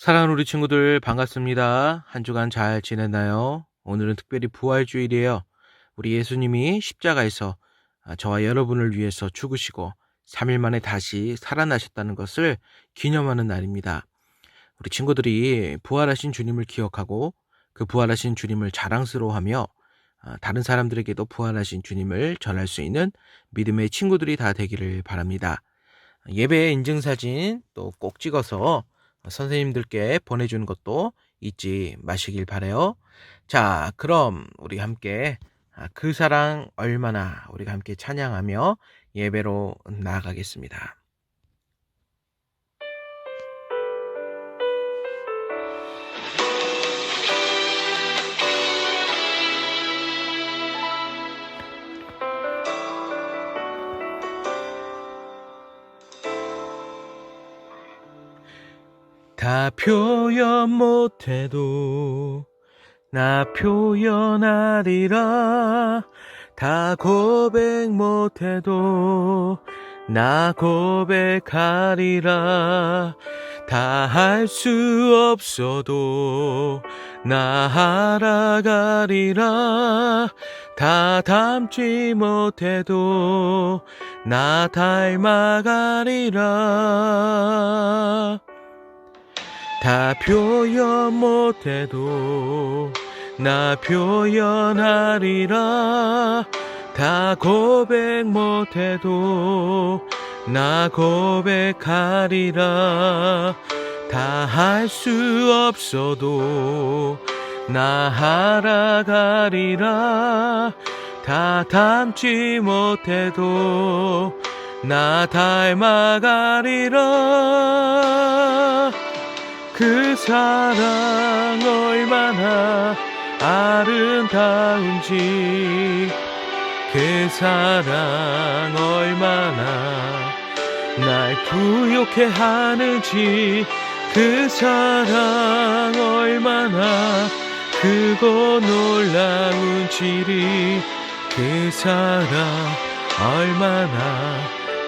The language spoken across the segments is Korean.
사랑하는 우리 친구들 반갑습니다. 한 주간 잘 지냈나요? 오늘은 특별히 부활주일이에요. 우리 예수님이 십자가에서 저와 여러분을 위해서 죽으시고 3일 만에 다시 살아나셨다는 것을 기념하는 날입니다. 우리 친구들이 부활하신 주님을 기억하고 그 부활하신 주님을 자랑스러워하며 다른 사람들에게도 부활하신 주님을 전할 수 있는 믿음의 친구들이 다 되기를 바랍니다. 예배 인증사진 또 꼭 찍어서 선생님들께 보내주는 것도 잊지 마시길 바래요. 자, 그럼 우리 함께 그 사랑 얼마나 우리가 함께 찬양하며 예배로 나아가겠습니다. 다 표현 못해도 나 표현하리라. 다 고백 못해도 나 고백하리라. 다 할 수 없어도 나 알아가리라. 다 닮지 못해도 나 닮아가리라. 다 표현 못해도 나 표현하리라. 다 고백 못해도 나 고백하리라. 다 할 수 없어도 나 알아가리라. 다 닮지 못해도 나 닮아가리라. 그 사랑 얼마나 아름다운지, 그 사랑 얼마나 날 부욕해 하는지, 그 사랑 얼마나 크고 놀라운지를, 그 사랑 얼마나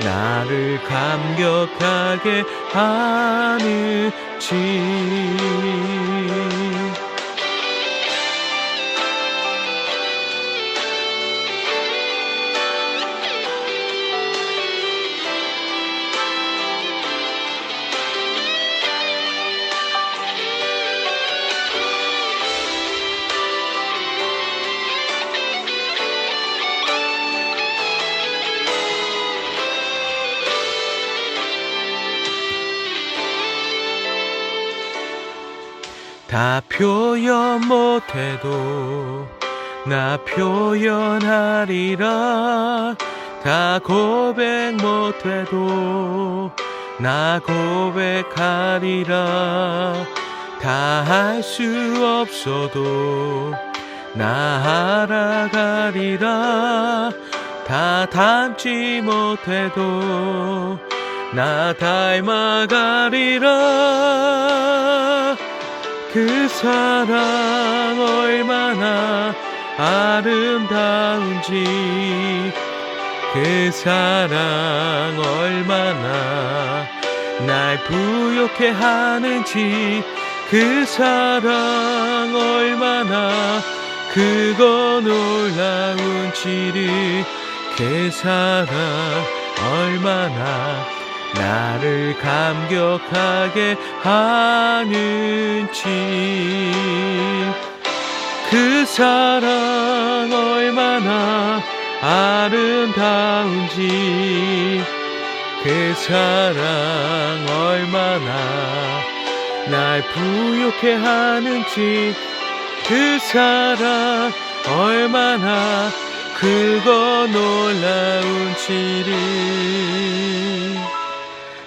나를 감격하게 하는지. 다 표현 못해도 나 표현하리라. 다 고백 못해도 나 고백하리라. 다 할 수 없어도 나 알아가리라. 다 닮지 못해도 나 닮아가리라. 그 사랑 얼마나 아름다운지, 그 사랑 얼마나 날 부욕해 하는지, 그 사랑 얼마나 크고 놀라운지를, 그 사랑 얼마나 나를 감격하게 하는지. 그 사랑 얼마나 아름다운지, 그 사랑 얼마나 날 부욕해 하는지, 그 사랑 얼마나 크고 놀라운지를,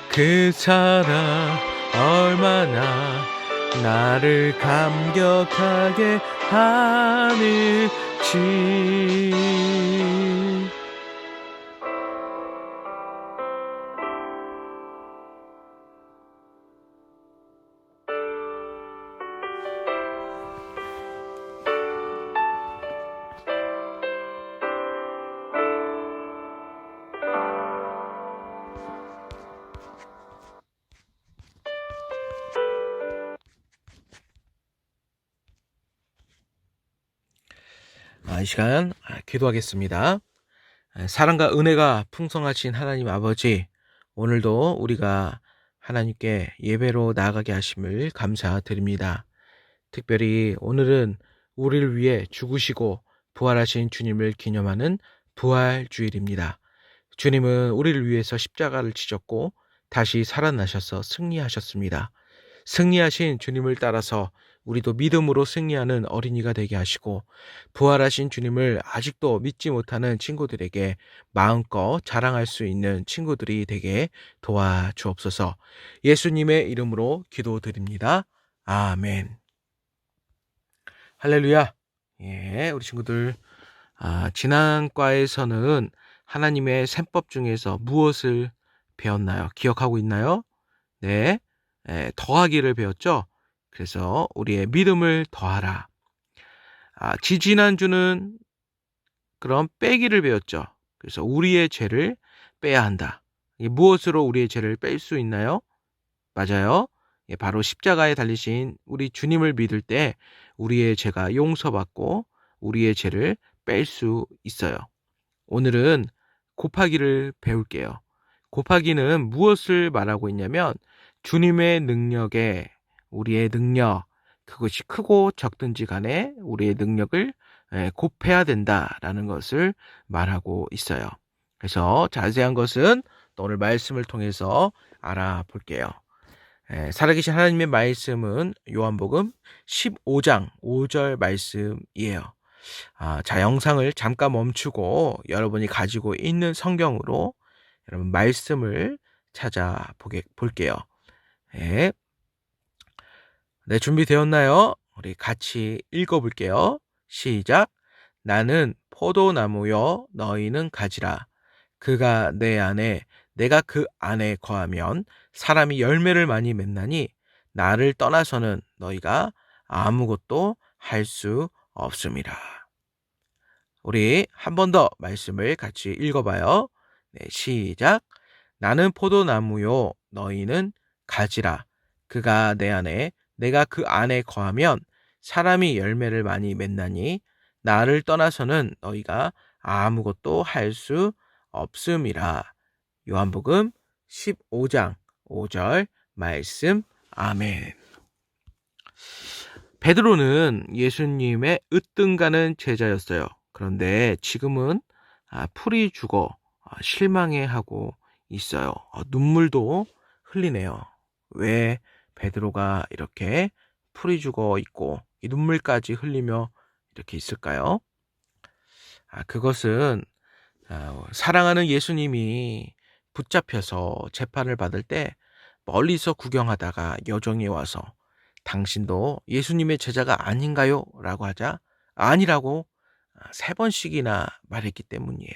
그 사랑 얼마나 나를 감격하게 하는지. 이 시간 기도하겠습니다. 사랑과 은혜가 풍성하신 하나님 아버지, 오늘도 우리가 하나님께 예배로 나아가게 하심을 감사드립니다. 특별히 오늘은 우리를 위해 죽으시고 부활하신 주님을 기념하는 부활주일입니다. 주님은 우리를 위해서 십자가를 지셨고 다시 살아나셔서 승리하셨습니다. 승리하신 주님을 따라서 우리도 믿음으로 승리하는 어린이가 되게 하시고, 부활하신 주님을 아직도 믿지 못하는 친구들에게 마음껏 자랑할 수 있는 친구들이 되게 도와주옵소서. 예수님의 이름으로 기도드립니다. 아멘. 할렐루야. 예, 우리 친구들, 지난 과에서는 하나님의 셈법 중에서 무엇을 배웠나요? 기억하고 있나요? 네, 더하기를 배웠죠? 그래서 우리의 믿음을 더하라. 지지난주는 그럼 빼기를 배웠죠. 그래서 우리의 죄를 빼야 한다. 무엇으로 우리의 죄를 뺄 수 있나요? 맞아요. 바로 십자가에 달리신 우리 주님을 믿을 때 우리의 죄가 용서받고 우리의 죄를 뺄 수 있어요. 오늘은 곱하기를 배울게요. 곱하기는 무엇을 말하고 있냐면 주님의 능력에 우리의 능력, 그것이 크고 적든지 간에 우리의 능력을 곱해야 된다라는 것을 말하고 있어요. 그래서 자세한 것은 또 오늘 말씀을 통해서 알아볼게요. 살아계신 하나님의 말씀은 요한복음 15장 5절 말씀이에요. 자, 영상을 잠깐 멈추고 여러분이 가지고 있는 성경으로 여러분 말씀을 볼게요. 네, 준비되었나요? 우리 같이 읽어볼게요. 시작. 나는 포도나무요, 너희는 가지라. 그가 내 안에, 내가 그 안에 거하면 사람이 열매를 많이 맺나니 나를 떠나서는 너희가 아무것도 할 수 없음이라. 우리 한 번 더 말씀을 같이 읽어봐요. 네, 시작. 나는 포도나무요, 너희는 가지라. 그가 내 안에, 내가 그 안에 거하면 사람이 열매를 많이 맺나니 나를 떠나서는 너희가 아무것도 할 수 없음이라. 요한복음 15장 5절 말씀. 아멘. 베드로는 예수님의 으뜸가는 제자였어요. 그런데 지금은 풀이 죽어 실망해하고 있어요. 눈물도 흘리네요. 왜 베드로가 이렇게 풀이 죽어 있고 이 눈물까지 흘리며 이렇게 있을까요? 그것은 사랑하는 예수님이 붙잡혀서 재판을 받을 때 멀리서 구경하다가 여정에 와서 당신도 예수님의 제자가 아닌가요? 라고 하자 아니라고 3번씩이나 말했기 때문이에요.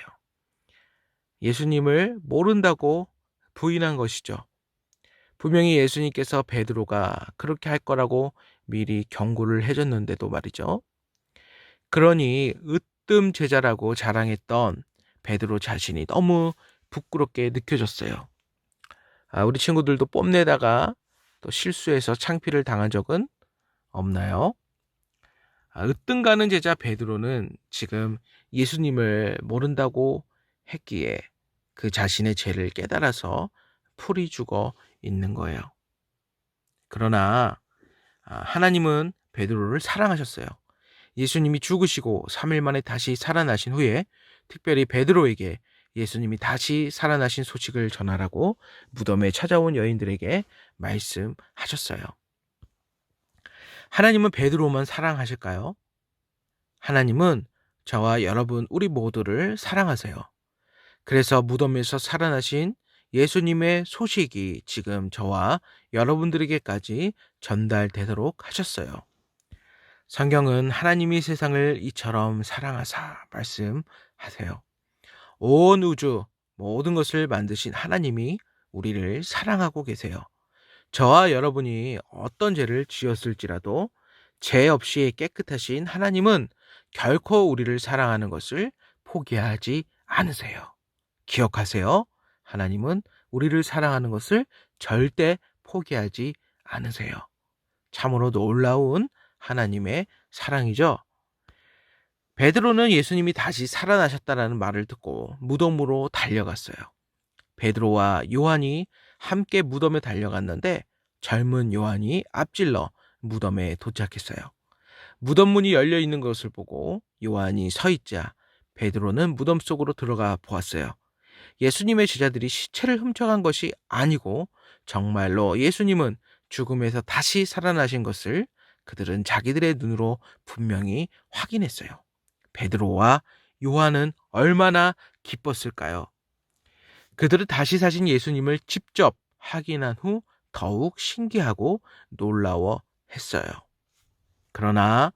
예수님을 모른다고 부인한 것이죠. 분명히 예수님께서 베드로가 그렇게 할 거라고 미리 경고를 해줬는데도 말이죠. 그러니 으뜸 제자라고 자랑했던 베드로 자신이 너무 부끄럽게 느껴졌어요. 우리 친구들도 뽐내다가 또 실수해서 창피를 당한 적은 없나요? 으뜸 가는 제자 베드로는 지금 예수님을 모른다고 했기에 그 자신의 죄를 깨달아서 풀이 죽어 있는 거예요. 그러나 하나님은 베드로를 사랑하셨어요. 예수님이 죽으시고 3일 만에 다시 살아나신 후에 특별히 베드로에게 예수님이 다시 살아나신 소식을 전하라고 무덤에 찾아온 여인들에게 말씀하셨어요. 하나님은 베드로만 사랑하실까요? 하나님은 저와 여러분 우리 모두를 사랑하세요. 그래서 무덤에서 살아나신 예수님의 소식이 지금 저와 여러분들에게까지 전달되도록 하셨어요. 성경은 하나님이 세상을 이처럼 사랑하사 말씀하세요. 온 우주 모든 것을 만드신 하나님이 우리를 사랑하고 계세요. 저와 여러분이 어떤 죄를 지었을지라도 죄 없이 깨끗하신 하나님은 결코 우리를 사랑하는 것을 포기하지 않으세요. 기억하세요. 하나님은 우리를 사랑하는 것을 절대 포기하지 않으세요. 참으로 놀라운 하나님의 사랑이죠. 베드로는 예수님이 다시 살아나셨다라는 말을 듣고 무덤으로 달려갔어요. 베드로와 요한이 함께 무덤에 달려갔는데 젊은 요한이 앞질러 무덤에 도착했어요. 무덤 문이 열려 있는 것을 보고 요한이 서 있자 베드로는 무덤 속으로 들어가 보았어요. 예수님의 제자들이 시체를 훔쳐간 것이 아니고 정말로 예수님은 죽음에서 다시 살아나신 것을 그들은 자기들의 눈으로 분명히 확인했어요. 베드로와 요한은 얼마나 기뻤을까요? 그들은 다시 사신 예수님을 직접 확인한 후 더욱 신기하고 놀라워했어요. 그러나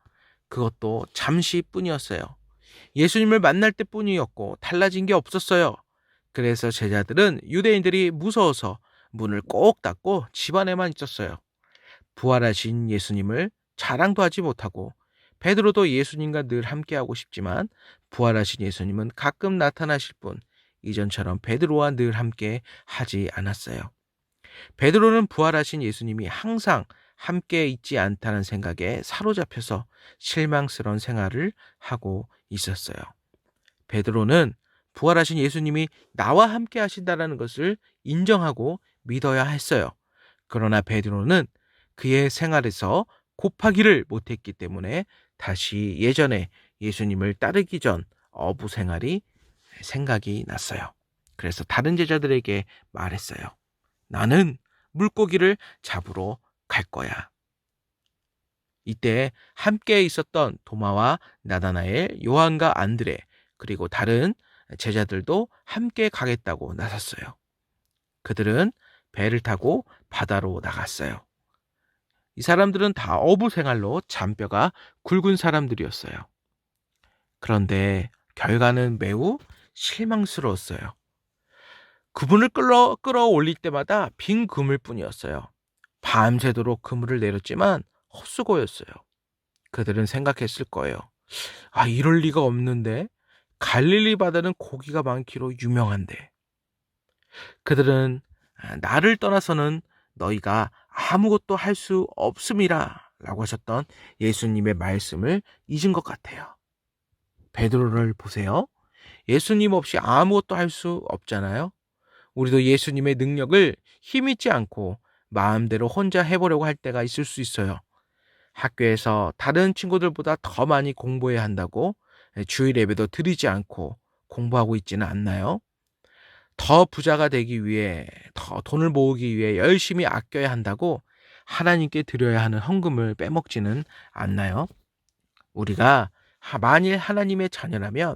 그것도 잠시뿐이었어요. 예수님을 만날 때뿐이었고 달라진 게 없었어요. 그래서 제자들은 유대인들이 무서워서 문을 꼭 닫고 집안에만 있었어요. 부활하신 예수님을 자랑도 하지 못하고 베드로도 예수님과 늘 함께하고 싶지만 부활하신 예수님은 가끔 나타나실 뿐 이전처럼 베드로와 늘 함께 하지 않았어요. 베드로는 부활하신 예수님이 항상 함께 있지 않다는 생각에 사로잡혀서 실망스러운 생활을 하고 있었어요. 베드로는 부활하신 예수님이 나와 함께 하신다는 것을 인정하고 믿어야 했어요. 그러나 베드로는 그의 생활에서 곱하기를 못했기 때문에 다시 예전에 예수님을 따르기 전 어부 생활이 생각이 났어요. 그래서 다른 제자들에게 말했어요. 나는 물고기를 잡으러 갈 거야. 이때 함께 있었던 도마와 나다나엘, 요한과 안드레, 그리고 다른 제자들도 함께 가겠다고 나섰어요. 그들은 배를 타고 바다로 나갔어요. 이 사람들은 다 어부 생활로 잔뼈가 굵은 사람들이었어요. 그런데 결과는 매우 실망스러웠어요. 그분을 끌어올릴 때마다 빈 그물 뿐이었어요. 밤새도록 그물을 내렸지만 헛수고였어요. 그들은 생각했을 거예요. 이럴 리가 없는데 갈릴리 바다는 고기가 많기로 유명한데. 그들은 나를 떠나서는 너희가 아무것도 할 수 없음이라 라고 하셨던 예수님의 말씀을 잊은 것 같아요. 베드로를 보세요. 예수님 없이 아무것도 할 수 없잖아요. 우리도 예수님의 능력을 힘있지 않고 마음대로 혼자 해보려고 할 때가 있을 수 있어요. 학교에서 다른 친구들보다 더 많이 공부해야 한다고 주일 예배도 드리지 않고 공부하고 있지는 않나요? 더 부자가 되기 위해, 더 돈을 모으기 위해 열심히 아껴야 한다고 하나님께 드려야 하는 헌금을 빼먹지는 않나요? 우리가 만일 하나님의 자녀라면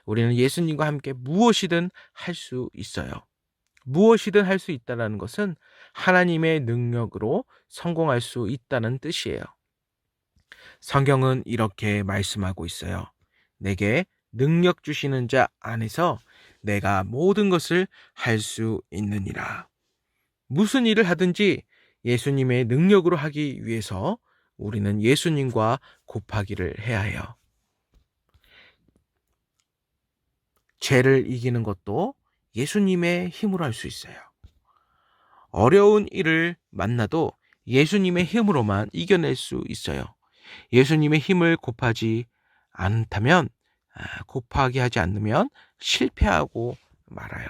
우리는 예수님과 함께 무엇이든 할 수 있어요. 무엇이든 할 수 있다는 것은 하나님의 능력으로 성공할 수 있다는 뜻이에요. 성경은 이렇게 말씀하고 있어요. 내게 능력 주시는 자 안에서 내가 모든 것을 할 수 있느니라. 무슨 일을 하든지 예수님의 능력으로 하기 위해서 우리는 예수님과 곱하기를 해야 해요. 죄를 이기는 것도 예수님의 힘으로 할 수 있어요. 어려운 일을 만나도 예수님의 힘으로만 이겨낼 수 있어요. 예수님의 힘을 곱하지 않다면, 곱하기 하지 않으면 실패하고 말아요.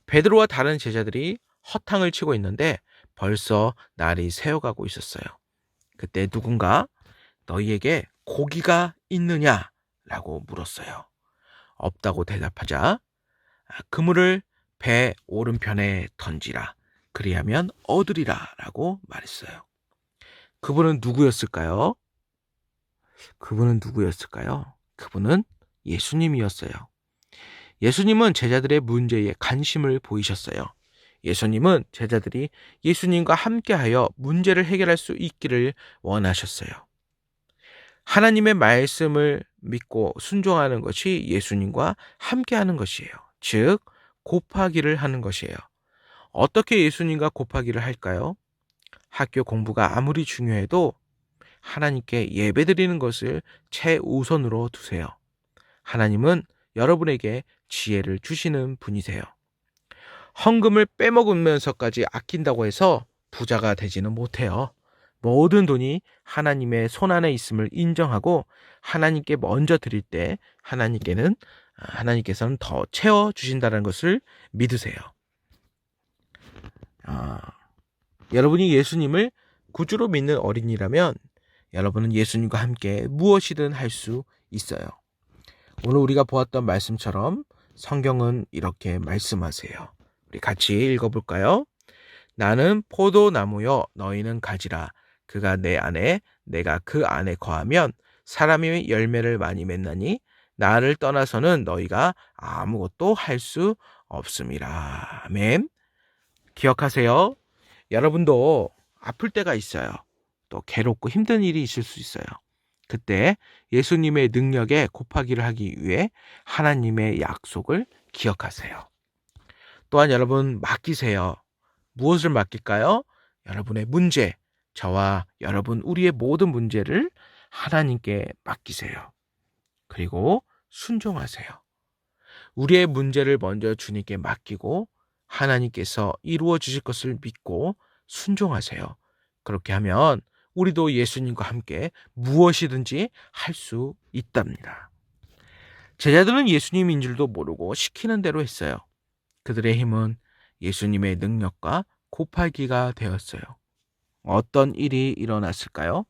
베드로와 다른 제자들이 허탕을 치고 있는데 벌써 날이 새어가고 있었어요. 그때 누군가 너희에게 고기가 있느냐? 라고 물었어요. 없다고 대답하자 그물을 배 오른편에 던지라. 그리하면 얻으리라 라고 말했어요. 그분은 누구였을까요? 그분은 예수님이었어요. 예수님은 제자들의 문제에 관심을 보이셨어요. 예수님은 제자들이 예수님과 함께하여 문제를 해결할 수 있기를 원하셨어요. 하나님의 말씀을 믿고 순종하는 것이 예수님과 함께하는 것이에요. 즉, 곱하기를 하는 것이에요. 어떻게 예수님과 곱하기를 할까요? 학교 공부가 아무리 중요해도 하나님께 예배드리는 것을 최우선으로 두세요. 하나님은 여러분에게 지혜를 주시는 분이세요. 헌금을 빼먹으면서까지 아낀다고 해서 부자가 되지는 못해요. 모든 돈이 하나님의 손안에 있음을 인정하고 하나님께 먼저 드릴 때 하나님께서는 더 채워주신다는 것을 믿으세요. 여러분이 예수님을 구주로 믿는 어린이라면 여러분은 예수님과 함께 무엇이든 할 수 있어요. 오늘 우리가 보았던 말씀처럼 성경은 이렇게 말씀하세요. 우리 같이 읽어볼까요? 나는 포도나무요 너희는 가지라. 그가 내 안에 내가 그 안에 거하면 사람이 열매를 많이 맺나니 나를 떠나서는 너희가 아무것도 할 수 없음이라. 아멘. 기억하세요. 여러분도 아플 때가 있어요. 또 괴롭고 힘든 일이 있을 수 있어요. 그때 예수님의 능력에 곱하기를 하기 위해 하나님의 약속을 기억하세요. 또한 여러분 맡기세요. 무엇을 맡길까요? 여러분의 문제, 저와 여러분 우리의 모든 문제를 하나님께 맡기세요. 그리고 순종하세요. 우리의 문제를 먼저 주님께 맡기고 하나님께서 이루어 주실 것을 믿고 순종하세요. 그렇게 하면 우리도 예수님과 함께 무엇이든지 할 수 있답니다. 제자들은 예수님인 줄도 모르고 시키는 대로 했어요. 그들의 힘은 예수님의 능력과 곱하기가 되었어요. 어떤 일이 일어났을까요?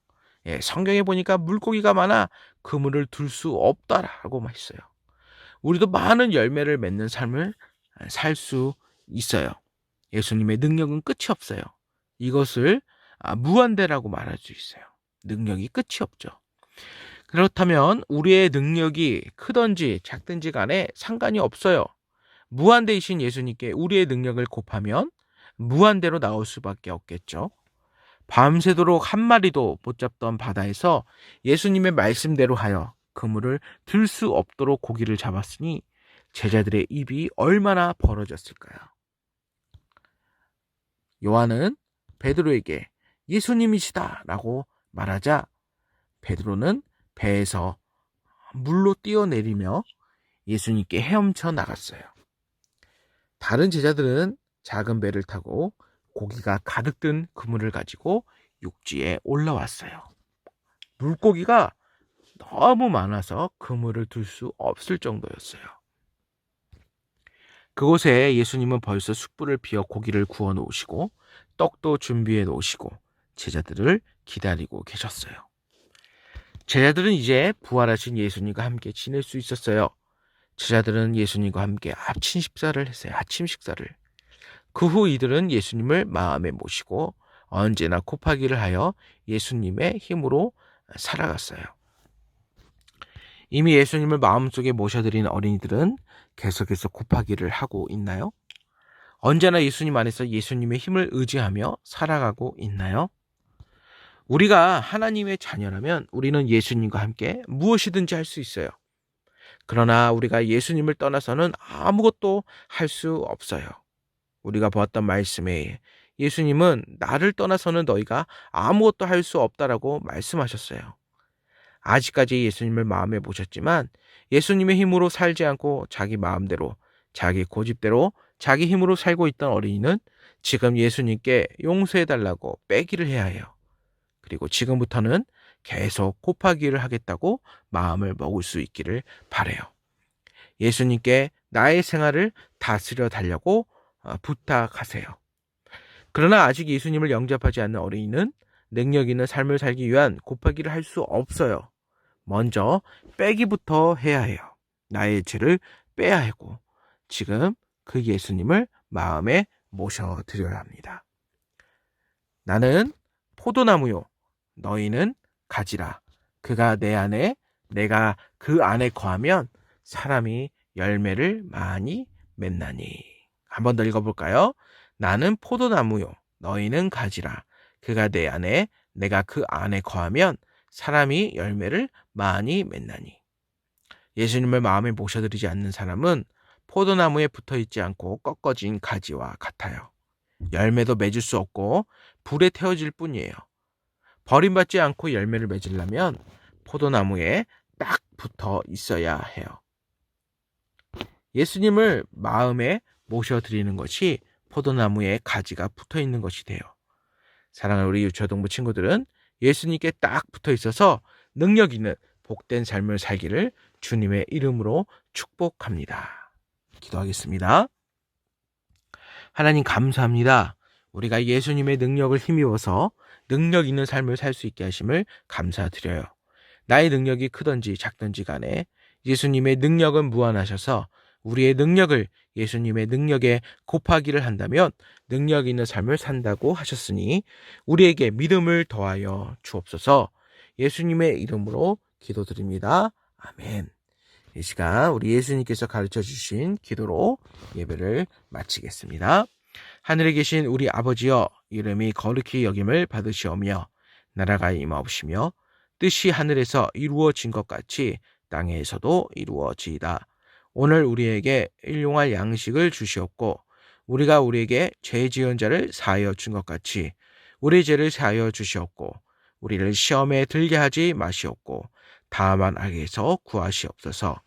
성경에 보니까 물고기가 많아 그물을 둘 수 없다라고 했어요. 우리도 많은 열매를 맺는 삶을 살 수 있어요. 예수님의 능력은 끝이 없어요. 이것을 무한대라고 말할 수 있어요. 능력이 끝이 없죠. 그렇다면 우리의 능력이 크든지 작든지 간에 상관이 없어요. 무한대이신 예수님께 우리의 능력을 곱하면 무한대로 나올 수밖에 없겠죠. 밤새도록 한 마리도 못 잡던 바다에서 예수님의 말씀대로 하여 그물을 들 수 없도록 고기를 잡았으니 제자들의 입이 얼마나 벌어졌을까요? 요한은 베드로에게 예수님이시다 라고 말하자 베드로는 배에서 물로 뛰어내리며 예수님께 헤엄쳐 나갔어요. 다른 제자들은 작은 배를 타고 고기가 가득 든 그물을 가지고 육지에 올라왔어요. 물고기가 너무 많아서 그물을 둘 수 없을 정도였어요. 그곳에 예수님은 벌써 숯불을 피워 고기를 구워 놓으시고 떡도 준비해 놓으시고 제자들을 기다리고 계셨어요. 제자들은 이제 부활하신 예수님과 함께 지낼 수 있었어요. 제자들은 예수님과 함께 아침 식사를 했어요. 아침 식사를. 그 후 이들은 예수님을 마음에 모시고 언제나 곱하기를 하여 예수님의 힘으로 살아갔어요. 이미 예수님을 마음속에 모셔드린 어린이들은 계속해서 곱하기를 하고 있나요? 언제나 예수님 안에서 예수님의 힘을 의지하며 살아가고 있나요? 우리가 하나님의 자녀라면 우리는 예수님과 함께 무엇이든지 할 수 있어요. 그러나 우리가 예수님을 떠나서는 아무것도 할 수 없어요. 우리가 보았던 말씀에 예수님은 나를 떠나서는 너희가 아무것도 할 수 없다라고 말씀하셨어요. 아직까지 예수님을 마음에 모셨지만 예수님의 힘으로 살지 않고 자기 마음대로, 자기 고집대로, 자기 힘으로 살고 있던 어린이는 지금 예수님께 용서해달라고 빼기를 해야 해요. 그리고 지금부터는 계속 곱하기를 하겠다고 마음을 먹을 수 있기를 바라요. 예수님께 나의 생활을 다스려 달라고 부탁하세요. 그러나 아직 예수님을 영접하지 않는 어린이는 능력 있는 삶을 살기 위한 곱하기를 할 수 없어요. 먼저 빼기부터 해야 해요. 나의 죄를 빼야 하고 지금 그 예수님을 마음에 모셔드려야 합니다. 나는 포도나무요 너희는 가지라. 그가 내 안에 내가 그 안에 거하면 사람이 열매를 많이 맺나니. 한 번 더 읽어볼까요? 나는 포도나무요 너희는 가지라. 그가 내 안에 내가 그 안에 거하면 사람이 열매를 많이 맺나니. 예수님을 마음에 모셔드리지 않는 사람은 포도나무에 붙어있지 않고 꺾어진 가지와 같아요. 열매도 맺을 수 없고 불에 태워질 뿐이에요. 버림받지 않고 열매를 맺으려면 포도나무에 딱 붙어 있어야 해요. 예수님을 마음에 모셔드리는 것이 포도나무에 가지가 붙어 있는 것이 돼요. 사랑하는 우리 유초등부 친구들은 예수님께 딱 붙어 있어서 능력 있는 복된 삶을 살기를 주님의 이름으로 축복합니다. 기도하겠습니다. 하나님 감사합니다. 우리가 예수님의 능력을 힘입어서 능력 있는 삶을 살 수 있게 하심을 감사드려요. 나의 능력이 크든지 작든지 간에 예수님의 능력은 무한하셔서 우리의 능력을 예수님의 능력에 곱하기를 한다면 능력 있는 삶을 산다고 하셨으니 우리에게 믿음을 더하여 주옵소서. 예수님의 이름으로 기도드립니다. 아멘. 이 시간 우리 예수님께서 가르쳐 주신 기도로 예배를 마치겠습니다. 하늘에 계신 우리 아버지여, 이름이 거룩히 여김을 받으시오며 나라가 임하옵시며 뜻이 하늘에서 이루어진 것 같이 땅에서도 이루어지이다. 오늘 우리에게 일용할 양식을 주시옵고 우리가 우리에게 죄 지은 자를 사하여 준 것 같이 우리 죄를 사하여 주시옵고 우리를 시험에 들게 하지 마시옵고 다만 악에서 구하시옵소서.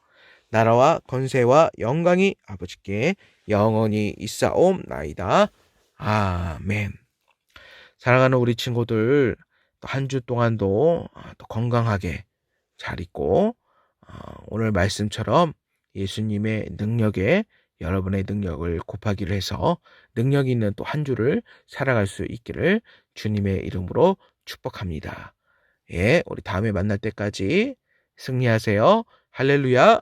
나라와 권세와 영광이 아버지께 영원히 있사옵나이다. 아멘. 사랑하는 우리 친구들, 한 주 동안도 또 건강하게 잘 있고 오늘 말씀처럼 예수님의 능력에 여러분의 능력을 곱하기를 해서 능력 있는 또 한 주를 살아갈 수 있기를 주님의 이름으로 축복합니다. 예, 우리 다음에 만날 때까지 승리하세요. 할렐루야.